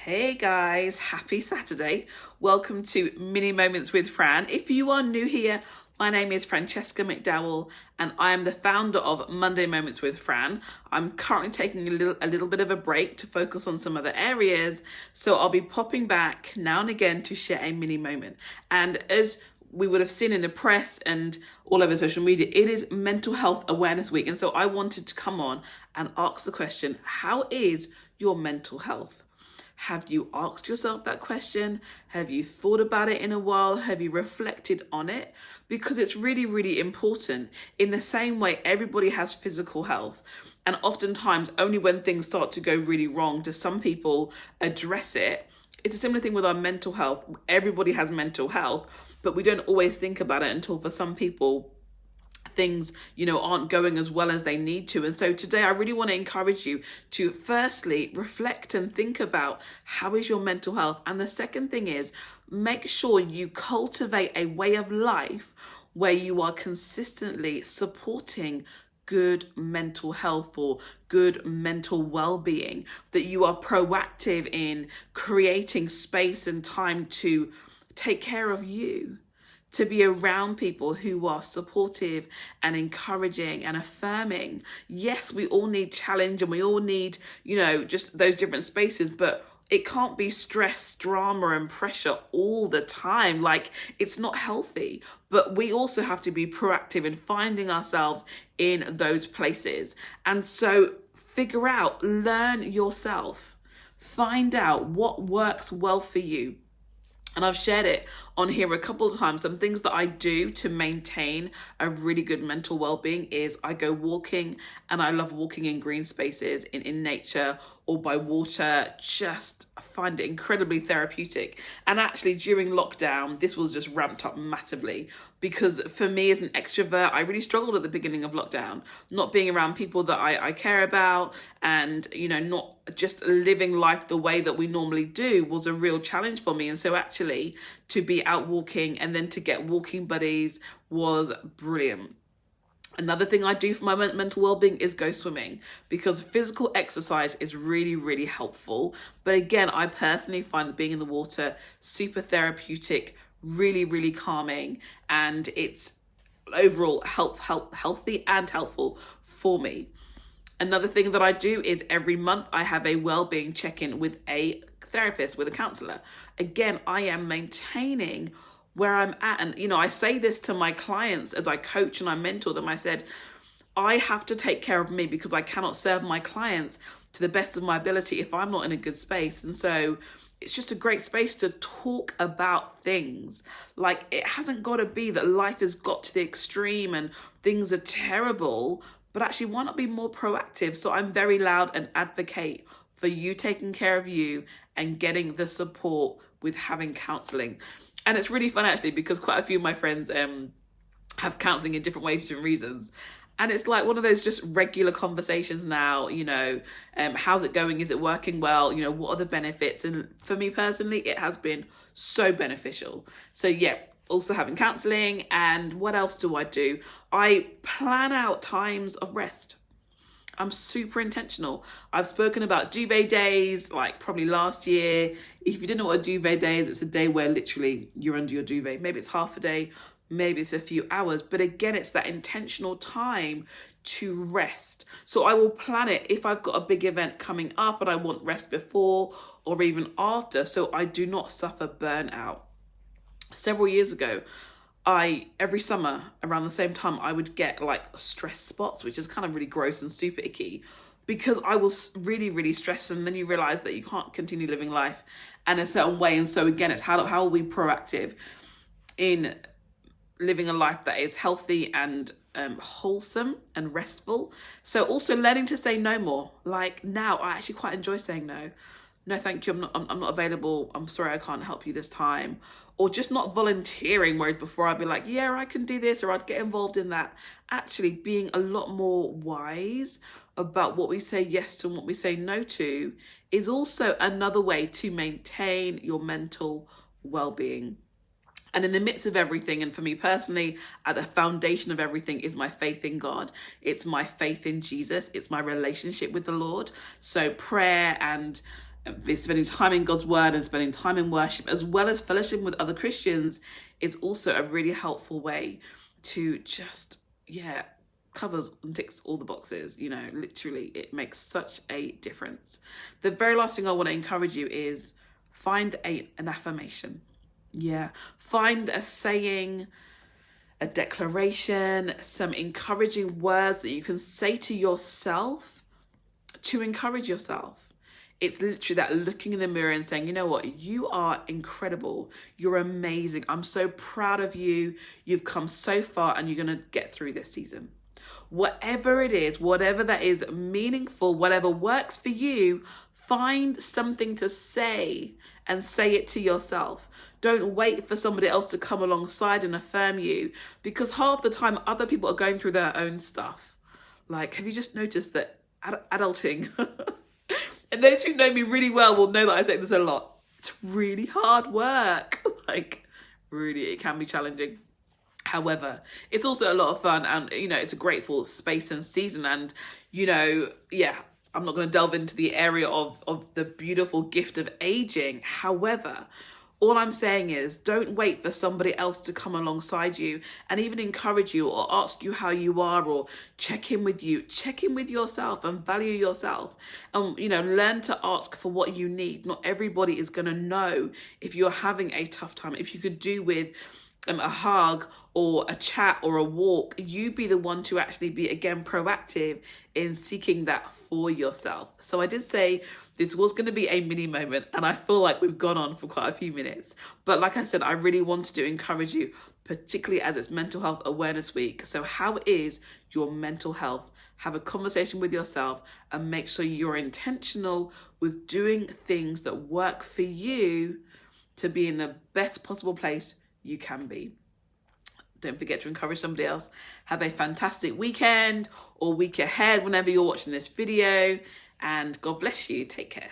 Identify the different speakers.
Speaker 1: Hey guys, happy Saturday. Welcome to Mini Moments with Fran. If you are new here, my name is Francesca McDowell and I am the founder of Monday Moments with Fran. I'm currently taking a little bit of a break to focus on some other areas, so I'll be popping back now and again to share a mini moment. And as we would have seen in the press and all over social media, it is Mental Health Awareness Week. And so I wanted to come on and ask the question, how is your mental health? Have you asked yourself that question? Have you thought about it in a while? Have you reflected on it? Because it's really, really important. In the same way, everybody has physical health. And oftentimes, only when things start to go really wrong do some people address it. It's a similar thing with our mental health. Everybody has mental health, but we don't always think about it until for some people, things aren't going as well as they need to. And so today I really want to encourage you to firstly reflect and think about how is your mental health, and the second thing is make sure you cultivate a way of life where you are consistently supporting good mental health or good mental well-being, that you are proactive in creating space and time to take care of you, to be around people who are supportive and encouraging and affirming. Yes, we all need challenge and we all need, just those different spaces, but it can't be stress, drama, and pressure all the time. Like, it's not healthy. But we also have to be proactive in finding ourselves in those places. And so figure out, learn yourself, find out what works well for you. And I've shared it on here a couple of times. Some things that I do to maintain a really good mental well-being is I go walking, and I love walking in green spaces, in nature or by water. Just find it incredibly therapeutic. And actually during lockdown, this was just ramped up massively, because for me as an extrovert, I really struggled at the beginning of lockdown, not being around people that I care about, and not just living life the way that we normally do was a real challenge for me. And so actually to be out walking and then to get walking buddies was brilliant. Another thing I do for my mental well-being is go swimming, because physical exercise is really, really helpful. But again, I personally find that being in the water super therapeutic, really, really calming, and it's overall healthy and helpful for me. Another thing that I do is every month I have a well-being check-in with a therapist, with a counselor. Again, I am maintaining where I'm at. And, I say this to my clients as I coach and I mentor them. I said, I have to take care of me, because I cannot serve my clients to the best of my ability if I'm not in a good space. And so it's just a great space to talk about things. Like, it hasn't got to be that life has got to the extreme and things are terrible, but actually why not be more proactive? So I'm very loud and advocate for you taking care of you and getting the support with having counselling. And it's really fun actually, because quite a few of my friends have counselling in different ways, different reasons. And it's like one of those just regular conversations now, how's it going? Is it working well? What are the benefits? And for me personally, it has been so beneficial. So yeah, also having counselling. And what else do? I plan out times of rest. I'm super intentional. I've spoken about duvet days, like probably last year. If you didn't know what a duvet day is, it's a day where literally you're under your duvet. Maybe it's half a day, maybe it's a few hours. But again, it's that intentional time to rest. So I will plan it if I've got a big event coming up and I want rest before or even after, so I do not suffer burnout. Several years ago, every summer around the same time, I would get like stress spots, which is kind of really gross and super icky, because I was really, really stressed. And then you realize that you can't continue living life in a certain way. And so again, it's how are we proactive in living a life that is healthy and wholesome and restful. So also learning to say no more. Like now, I actually quite enjoy saying no. No, thank you. I'm not available. I'm sorry, I can't help you this time. Or just not volunteering, whereas before I'd be like, yeah, I can do this, or I'd get involved in that. Actually being a lot more wise about what we say yes to and what we say no to is also another way to maintain your mental well-being. And in the midst of everything, and for me personally, at the foundation of everything is my faith in God. It's my faith in Jesus. It's my relationship with the Lord. So prayer and spending time in God's word and spending time in worship, as well as fellowship with other Christians, is also a really helpful way to just, covers and ticks all the boxes. Literally, it makes such a difference. The very last thing I want to encourage you is find an affirmation. Find a saying, a declaration, some encouraging words that you can say to yourself to encourage yourself. It's literally that looking in the mirror and saying, you know what, you are incredible. You're amazing. I'm so proud of you. You've come so far and you're going to get through this season. Whatever it is, whatever that is meaningful, whatever works for you, find something to say and say it to yourself. Don't wait for somebody else to come alongside and affirm you, because half the time other people are going through their own stuff. Like, have you just noticed that adulting, and those who know me really well will know that I say this a lot, it's really hard work. Like, really, it can be challenging. However, it's also a lot of fun, and it's a grateful space and season. And I'm not going to delve into the area of the beautiful gift of aging. However, all I'm saying is, don't wait for somebody else to come alongside you and even encourage you or ask you how you are or check in with you. Check in with yourself and value yourself, and learn to ask for what you need. Not everybody is going to know if you're having a tough time. If you could do with a hug or a chat or a walk, you be the one to actually be, again, proactive in seeking that for yourself. So I did say this was going to be a mini moment, and I feel like we've gone on for quite a few minutes. But like I said, I really wanted to encourage you, particularly as it's Mental Health Awareness Week. So how is your mental health? Have a conversation with yourself and make sure you're intentional with doing things that work for you to be in the best possible place you can be. Don't forget to encourage somebody else. Have a fantastic weekend or week ahead whenever you're watching this video, and God bless you. Take care.